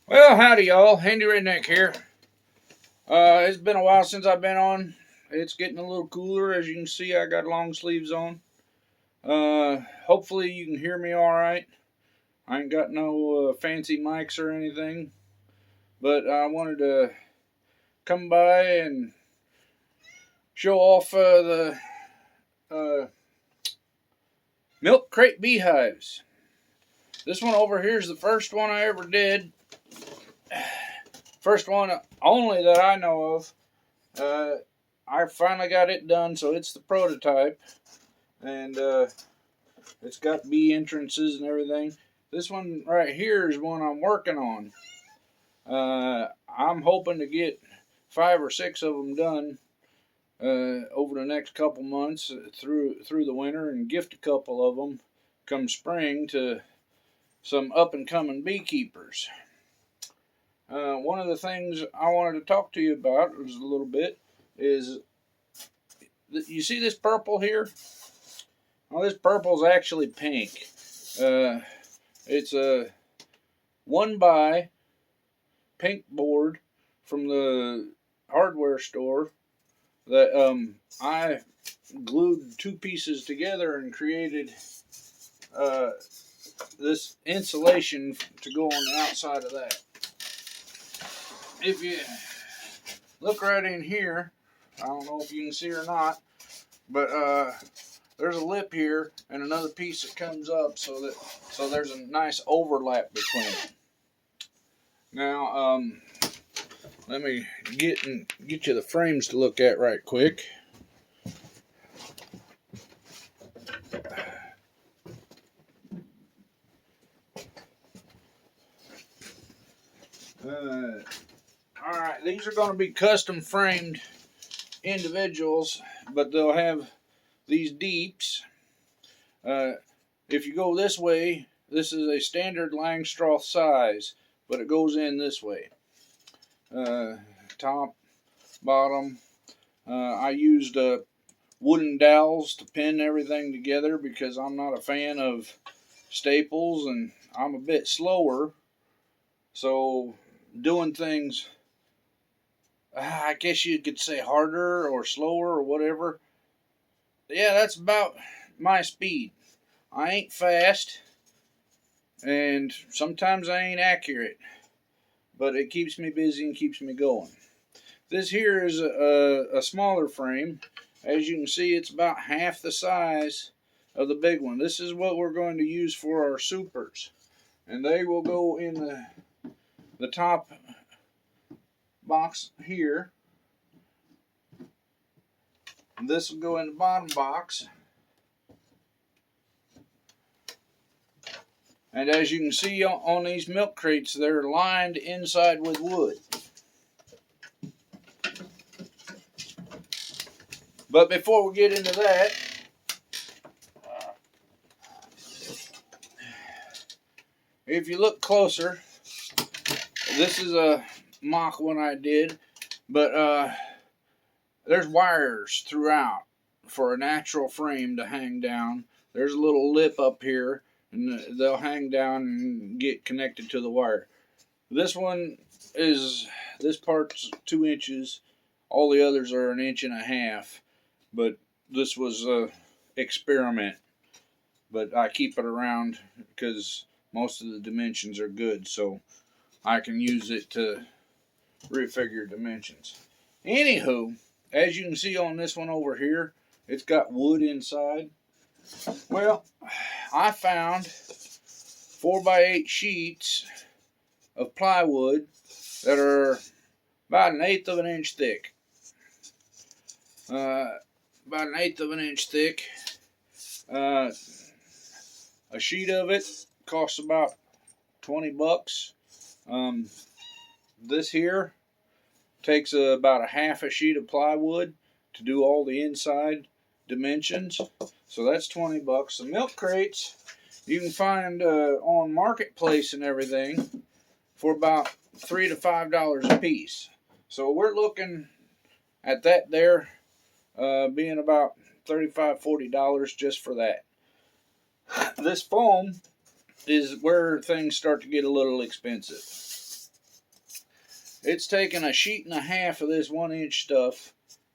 Well, howdy, y'all. Handy Redneck here. It's been a while since I've been on. It's getting a little cooler. As you can see, I got long sleeves on. Hopefully, you can hear me all right. I ain't got no fancy mics or anything, but I wanted to come by and show off the uh, Milkcrate Beehives. This one over here is the first one I ever did. First one only that I know of. I finally got it done, so it's the prototype, and it's got bee entrances and everything. This one right here is one I'm working on. I'm hoping to get 5 or 6 of them done over the next couple months through the winter, and gift a couple of them come spring to some up and coming beekeepers. One of the things I wanted to talk to you about a little bit is, you see this purple here? Well, this purple is actually pink. It's a 1x pink board from the hardware store that I glued 2 pieces together and created this insulation to go on the outside of that. If you look right in here, I don't know if you can see or not, but there's a lip here and another piece that comes up, so there's a nice overlap between them. Now, let me get you the frames to look at right quick. All right, these are going to be custom framed individuals, but they'll have these deeps. If you go this way, this is a standard Langstroth size, but it goes in this way. Top, bottom. I used wooden dowels to pin everything together because I'm not a fan of staples and I'm a bit slower. So doing things, I guess you could say harder or slower or whatever. Yeah, that's about my speed. I ain't fast, and sometimes I ain't accurate, but it keeps me busy and keeps me going. This here is a smaller frame. As you can see, it's about half the size of the big one. This is what we're going to use for our supers, and they will go in the top box here. This will go in the bottom box. And as you can see on these milk crates, they're lined inside with wood. But before we get into that, if you look closer, this is a mock one I did, but there's wires throughout for a natural frame to hang down. There's a little lip up here, and they'll hang down and get connected to the wire. This part's 2 inches. All the others are 1.5 inches, but this was a experiment. But I keep it around because most of the dimensions are good, so I can use it to refigure dimensions. Anywho, as you can see on this one over here, it's got wood inside. Well, I found 4x8 sheets of plywood that are about 1/8 of an inch thick. About 1/8 of an inch thick. A sheet of it costs about $20. This here takes about a half a sheet of plywood to do all the inside dimensions, so that's $20. The milk crates you can find on Marketplace and everything for about $3 to $5 a piece. So we're looking at that there being about $35 to $40 just for that. This foam is where things start to get a little expensive. It's taken a sheet and a half of this 1-inch stuff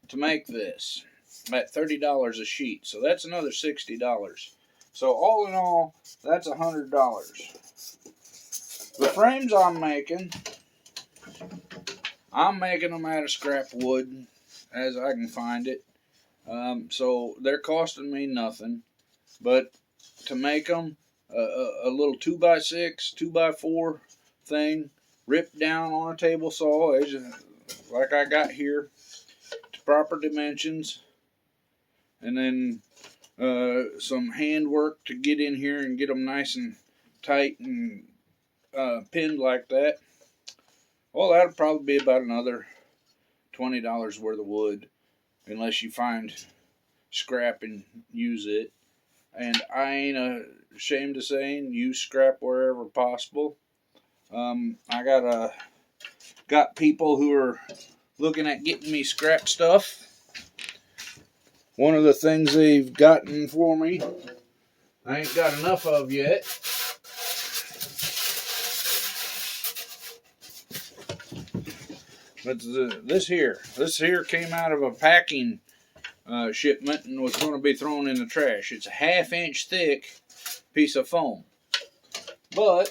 to make this at $30 a sheet. So that's another $60. So all in all, that's $100. The frames I'm making them out of scrap wood as I can find it. So they're costing me nothing. But to make them, a little 2x6, 2x4 thing, ripped down on a table saw, like I got here, to proper dimensions. And then some handwork to get in here and get them nice and tight and pinned like that. Well, that'll probably be about another $20 worth of wood, unless you find scrap and use it. And I ain't ashamed of saying use scrap wherever possible. I got people who are looking at getting me scrap stuff. One of the things they've gotten for me, I ain't got enough of yet. But this here came out of a packing shipment and was going to be thrown in the trash. It's a 1/2 inch thick piece of foam. But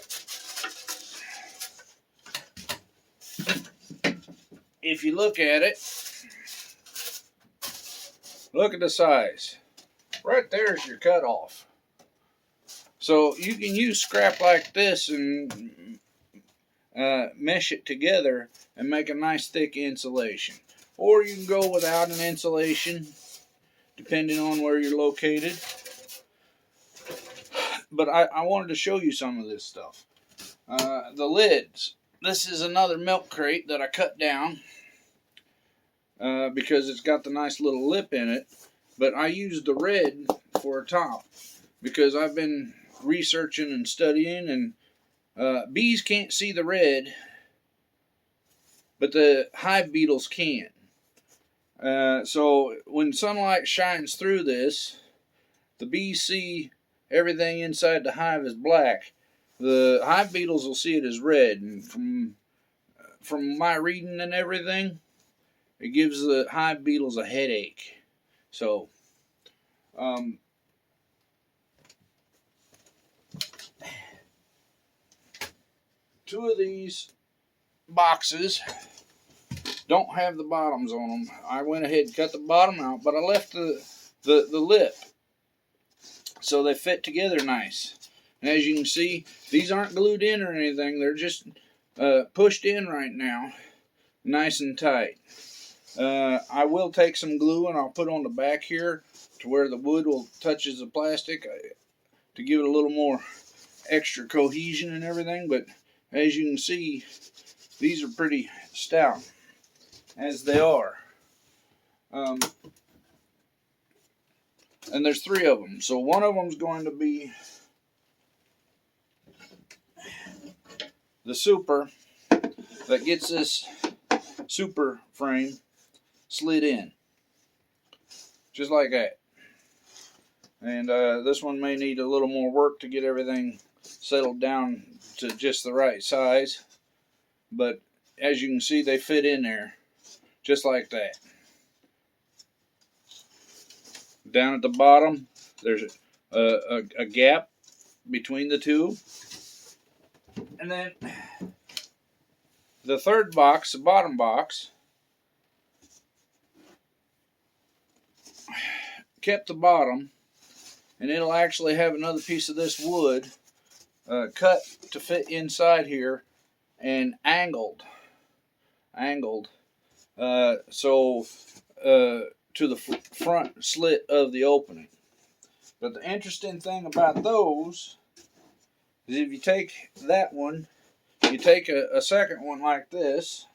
if you look at it, look at the size. Right there's your cutoff. So you can use scrap like this and mesh it together and make a nice thick insulation. Or you can go without an insulation, depending on where you're located. But I wanted to show you some of this stuff. The lids. This is another milk crate that I cut down because it's got the nice little lip in it. But I used the red for a top because I've been researching and studying, and bees can't see the red, but the hive beetles can. So when sunlight shines through this, the bees see everything inside the hive is black. The hive beetles will see it as red, and from my reading and everything, it gives the hive beetles a headache. So, two of these boxes don't have the bottoms on them. I went ahead and cut the bottom out, but I left the lip so they fit together nice. And as you can see, these aren't glued in or anything. They're just pushed in right now, nice and tight. I will take some glue and I'll put on the back here to where the wood will touches the plastic to give it a little more extra cohesion and everything. But as you can see, these are pretty stout as they are. And there's 3 of them. So one of them is going to be the super that gets this super frame slid in. Just like that. And this one may need a little more work to get everything settled down to just the right size. But as you can see, they fit in there just like that. Down at the bottom, there's a gap between the two. And then the third box, the bottom box, kept the bottom, and it'll actually have another piece of this wood cut to fit inside here and angled so to the front slit of the opening. But the interesting thing about those is if you take that one, you take a second one like this,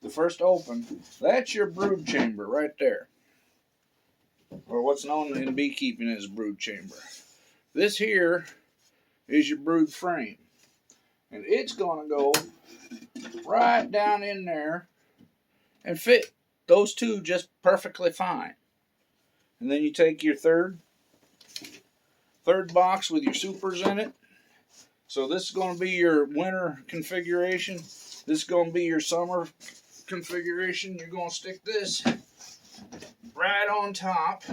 the first open, that's your brood chamber right there. Or what's known in beekeeping as brood chamber. This here is your brood frame. And it's going to go right down in there and fit those two just perfectly fine. And then you take your third box with your supers in it. So this is going to be your winter configuration. this is going to be your summer configuration. You're going to stick this right on top,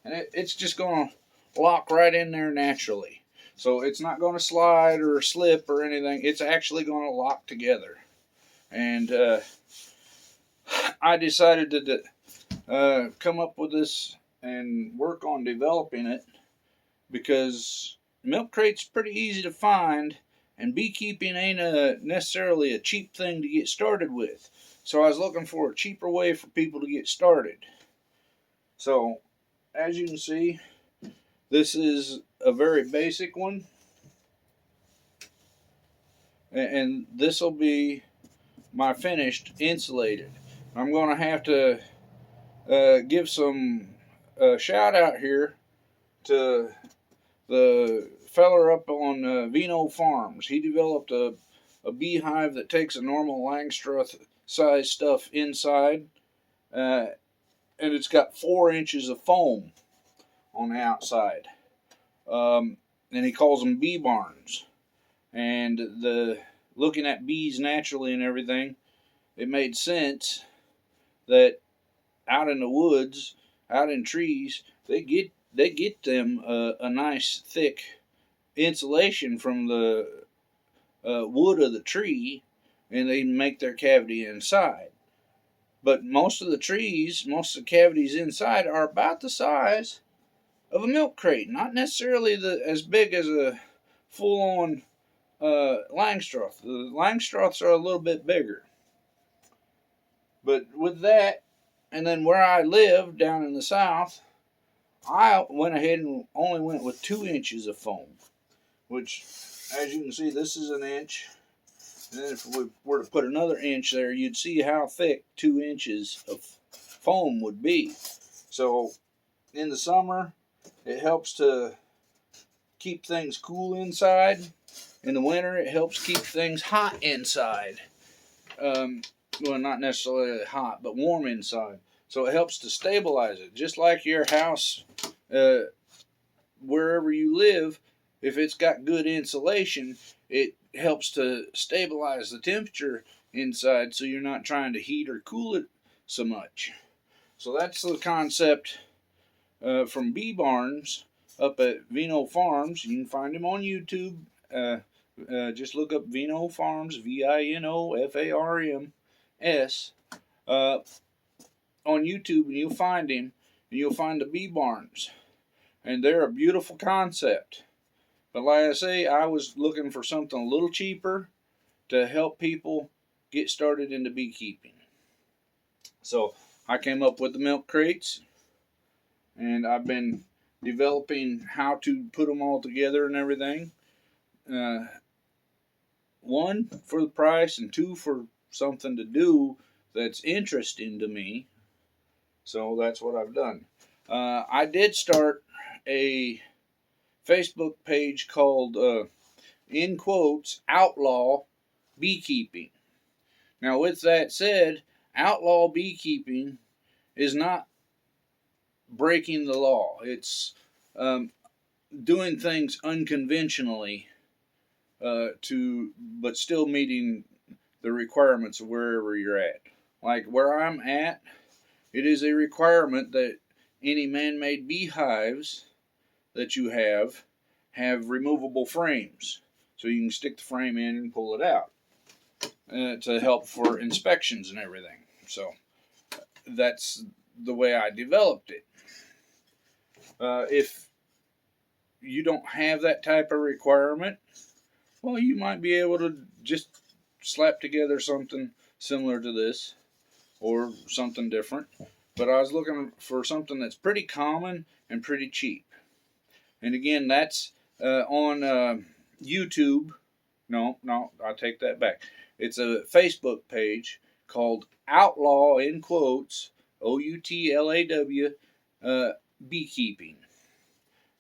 and it's just going to lock right in there naturally. So it's not going to slide or slip or anything. It's actually going to lock together. And I decided to come up with this and work on developing it because Milkcrate's pretty easy to find, and beekeeping ain't necessarily a cheap thing to get started with. So I was looking for a cheaper way for people to get started. So, as you can see, this is a very basic one, and this will be my finished insulated. I'm going to have to give some shout out here to the feller up on Vino Farms. He developed a beehive that takes a normal Langstroth size stuff inside, and it's got 4 inches of foam on the outside. And he calls them bee barns. And looking at bees naturally and everything, it made sense that out in the woods, out in trees, they get them a nice thick insulation from the wood of the tree, and they make their cavity inside. But most of the cavities inside are about the size of a milk crate, not necessarily as big as a full-on Langstroth. The Langstroths are a little bit bigger. But with that, and then where I live down in the south, I went ahead and only went with 2 inches of foam, which, as you can see, this is 1 inch. And then if we were to put another inch there, you'd see how thick 2 inches of foam would be. So in the summer, it helps to keep things cool inside. In the winter, it helps keep things hot inside. Well, not necessarily hot, but warm inside. So it helps to stabilize it. Just like your house, wherever you live, if it's got good insulation, it helps to stabilize the temperature inside so you're not trying to heat or cool it so much. So that's the concept from Bee Barns up at Vino Farms. You can find him on YouTube. Just look up Vino Farms, VINOFARMS, on YouTube, and you'll find him, and you'll find the Bee Barns. And they're a beautiful concept. But like I say, I was looking for something a little cheaper to help people get started into beekeeping. So I came up with the milk crates, and I've been developing how to put them all together and everything. 1, for the price, and 2, for something to do that's interesting to me. So that's what I've done. I did start a Facebook page called, in quotes, Outlaw Beekeeping. Now, with that said, outlaw beekeeping is not breaking the law. It's doing things unconventionally but still meeting the requirements of wherever you're at. Like where I'm at, it is a requirement that any man-made beehives that you have removable frames, so you can stick the frame in and pull it out to help for inspections and everything. So that's the way I developed it. If you don't have that type of requirement, well, you might be able to just slap together something similar to this or something different. But I was looking for something that's pretty common and pretty cheap. And again, that's on YouTube. No, I take that back. It's a Facebook page called Outlaw, in quotes, OUTLAW, Beekeeping.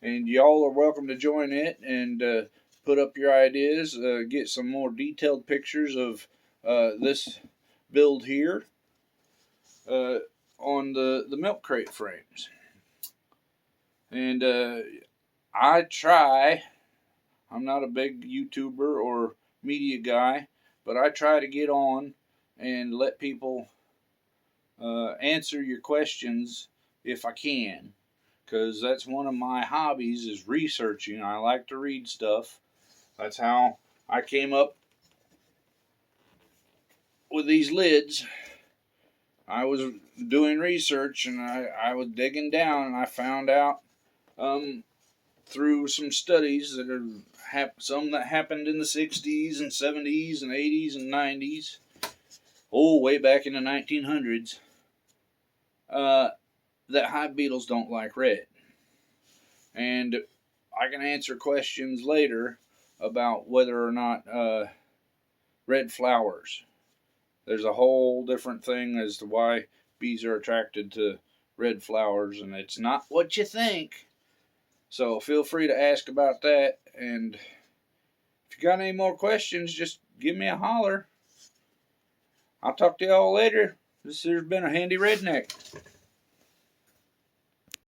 And y'all are welcome to join it and put up your ideas, get some more detailed pictures of this build here on the milk crate frames. And I'm not a big YouTuber or media guy, but I try to get on and let people answer your questions if I can, because that's one of my hobbies is researching. I like to read stuff. That's how I came up with these lids. I was doing research and I was digging down, and I found out through some studies that are some that happened in the 60s and 70s and 80s and 90s, way back in the 1900s, that hive beetles don't like red. And I can answer questions later about whether or not red flowers. There's a whole different thing as to why bees are attracted to red flowers, and it's not what you think. So feel free to ask about that, and if you got any more questions, just give me a holler. I'll talk to y'all later. This here's been a handy redneck.